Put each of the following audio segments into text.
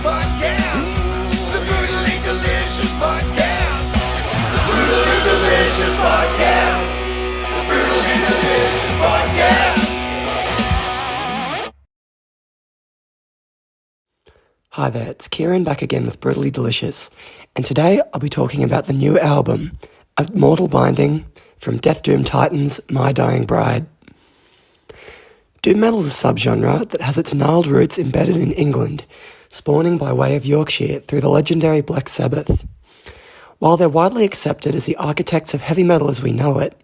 Podcast. The Brutally Delicious Podcast. The Brutally Delicious Podcast. The Brutally Delicious Podcast. Hi there, it's Kieran back again with Brutally Delicious, and today I'll be talking about the new album, A Mortal Binding, from Death Doom Titans' My Dying Bride. Doom metal is a subgenre that has its gnarled roots embedded in England, spawning by way of Yorkshire through the legendary Black Sabbath. While they're widely accepted as the architects of heavy metal as we know it,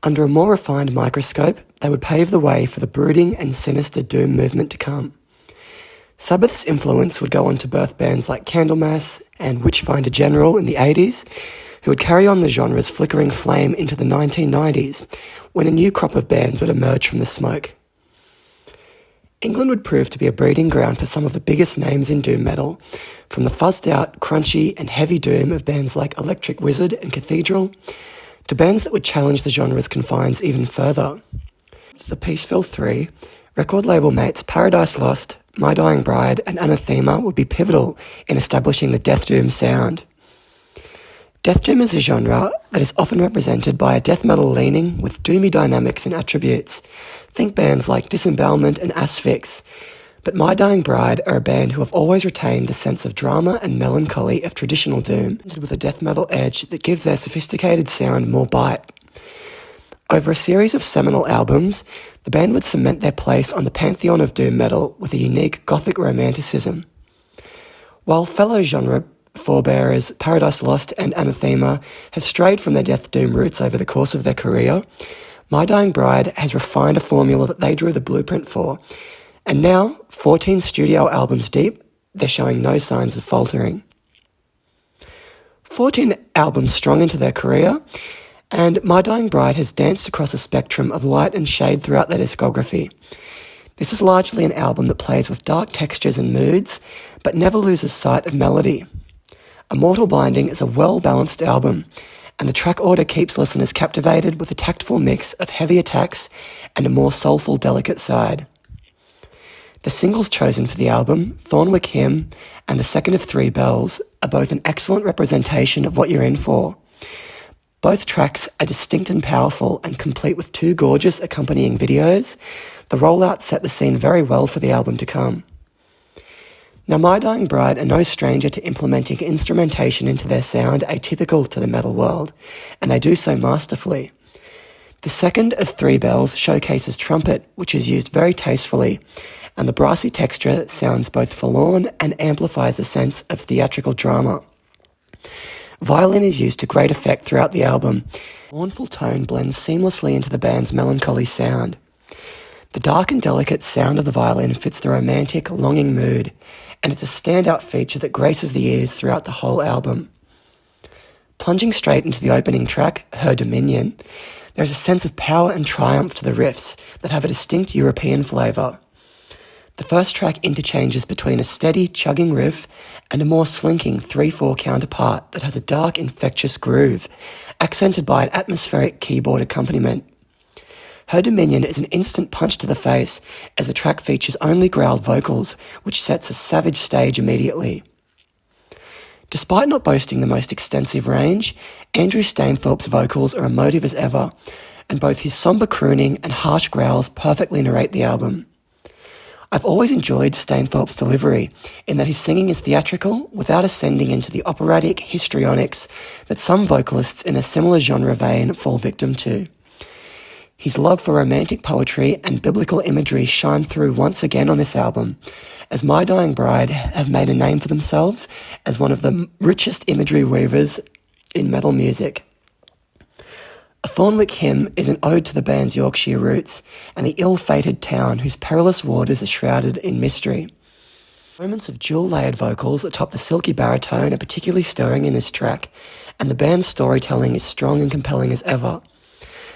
under a more refined microscope, they would pave the way for the brooding and sinister Doom movement to come. Sabbath's influence would go on to birth bands like Candlemass and Witchfinder General in the 80s, who would carry on the genre's flickering flame into the 1990s, when a new crop of bands would emerge from the smoke. England would prove to be a breeding ground for some of the biggest names in doom metal, from the fuzzed-out, crunchy and heavy doom of bands like Electric Wizard and Cathedral, to bands that would challenge the genre's confines even further. The Peaceville Three, record label mates Paradise Lost, My Dying Bride and Anathema would be pivotal in establishing the death doom sound. Death doom is a genre that is often represented by a death metal leaning with doomy dynamics and attributes. Think bands like Disembowelment and Asphyx, but My Dying Bride are a band who have always retained the sense of drama and melancholy of traditional doom, with a death metal edge that gives their sophisticated sound more bite. Over a series of seminal albums, the band would cement their place on the pantheon of doom metal with a unique gothic romanticism. While fellow genre forebearers Paradise Lost and Anathema have strayed from their death doom roots over the course of their career, My Dying Bride has refined a formula that they drew the blueprint for, and now, 14 studio albums deep, they're showing no signs of faltering. 14 albums strong into their career, and My Dying Bride has danced across a spectrum of light and shade throughout their discography. This is largely an album that plays with dark textures and moods, but never loses sight of melody. A Mortal Binding is a well-balanced album, and the track order keeps listeners captivated with a tactful mix of heavy attacks and a more soulful, delicate side. The singles chosen for the album, Thornwyck Hymn and The Second of Three Bells, are both an excellent representation of what you're in for. Both tracks are distinct and powerful and complete with two gorgeous accompanying videos. The rollout set the scene very well for the album to come. Now, My Dying Bride are no stranger to implementing instrumentation into their sound atypical to the metal world, and they do so masterfully. The Second of Three Bells showcases trumpet, which is used very tastefully, and the brassy texture sounds both forlorn and amplifies the sense of theatrical drama. Violin is used to great effect throughout the album. The mournful tone blends seamlessly into the band's melancholy sound. The dark and delicate sound of the violin fits the romantic, longing mood, and it's a standout feature that graces the ears throughout the whole album. Plunging straight into the opening track, Her Dominion, there's a sense of power and triumph to the riffs that have a distinct European flavour. The first track interchanges between a steady, chugging riff and a more slinking 3/4 counterpart that has a dark, infectious groove, accented by an atmospheric keyboard accompaniment. Her Dominion is an instant punch to the face, as the track features only growled vocals, which sets a savage stage immediately. Despite not boasting the most extensive range, Andrew Stainthorpe's vocals are emotive as ever, and both his somber crooning and harsh growls perfectly narrate the album. I've always enjoyed Stainthorpe's delivery, in that his singing is theatrical without ascending into the operatic histrionics that some vocalists in a similar genre vein fall victim to. His love for romantic poetry and biblical imagery shine through once again on this album, as My Dying Bride have made a name for themselves as one of the richest imagery weavers in metal music. A Thornwyck Hymn is an ode to the band's Yorkshire roots and the ill-fated town whose perilous waters are shrouded in mystery. Moments of jewel-layered vocals atop the silky baritone are particularly stirring in this track, and the band's storytelling is strong and compelling as ever.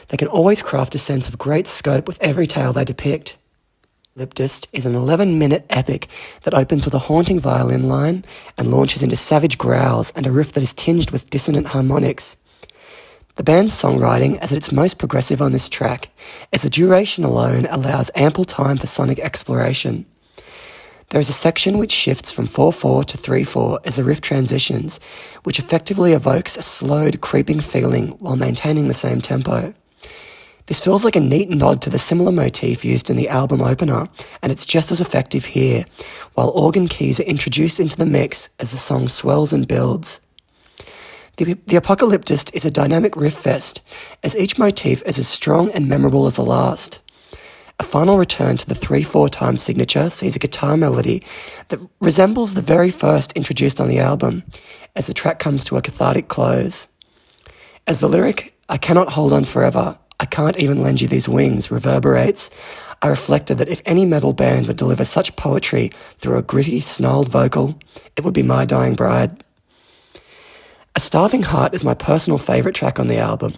They can always craft a sense of great scope with every tale they depict. Apocalyptist is an 11-minute epic that opens with a haunting violin line and launches into savage growls and a riff that is tinged with dissonant harmonics. The band's songwriting is at its most progressive on this track, as the duration alone allows ample time for sonic exploration. There is a section which shifts from 4/4 to 3/4 as the riff transitions, which effectively evokes a slowed, creeping feeling while maintaining the same tempo. This feels like a neat nod to the similar motif used in the album opener, and it's just as effective here, while organ keys are introduced into the mix as the song swells and builds. The Apocalyptist is a dynamic riff fest, as each motif is as strong and memorable as the last. A final return to the 3/4 time signature sees a guitar melody that resembles the very first introduced on the album, as the track comes to a cathartic close. As the lyric, "I cannot hold on forever, I can't even lend you these wings," reverberates, I reflected that if any metal band would deliver such poetry through a gritty, snarled vocal, it would be My Dying Bride. A Starving Heart is my personal favourite track on the album,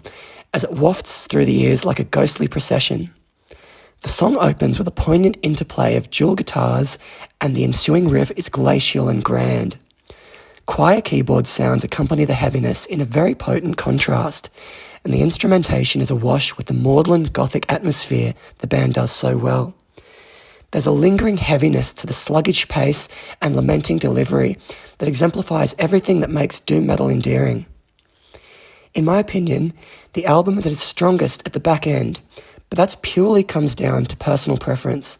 as it wafts through the ears like a ghostly procession. The song opens with a poignant interplay of dual guitars, and the ensuing riff is glacial and grand. Choir keyboard sounds accompany the heaviness in a very potent contrast, and the instrumentation is awash with the maudlin Gothic atmosphere the band does so well. There's a lingering heaviness to the sluggish pace and lamenting delivery that exemplifies everything that makes doom metal endearing. In my opinion, the album is at its strongest at the back end, but that purely comes down to personal preference.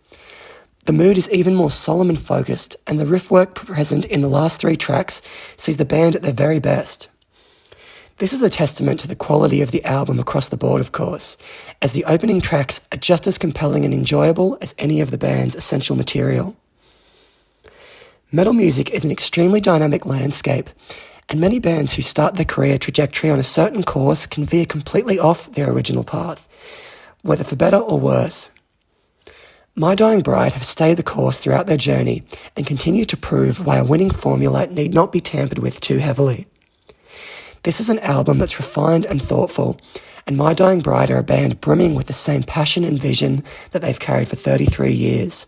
The mood is even more solemn and focused, and the riff work present in the last 3 tracks sees the band at their very best. This is a testament to the quality of the album across the board, of course, as the opening tracks are just as compelling and enjoyable as any of the band's essential material. Metal music is an extremely dynamic landscape, and many bands who start their career trajectory on a certain course can veer completely off their original path, whether for better or worse. My Dying Bride have stayed the course throughout their journey and continue to prove why a winning formula need not be tampered with too heavily. This is an album that's refined and thoughtful, and My Dying Bride are a band brimming with the same passion and vision that they've carried for 33 years.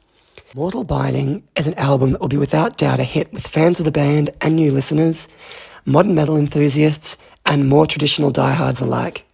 Mortal Binding is an album that will be without doubt a hit with fans of the band and new listeners, modern metal enthusiasts, and more traditional diehards alike.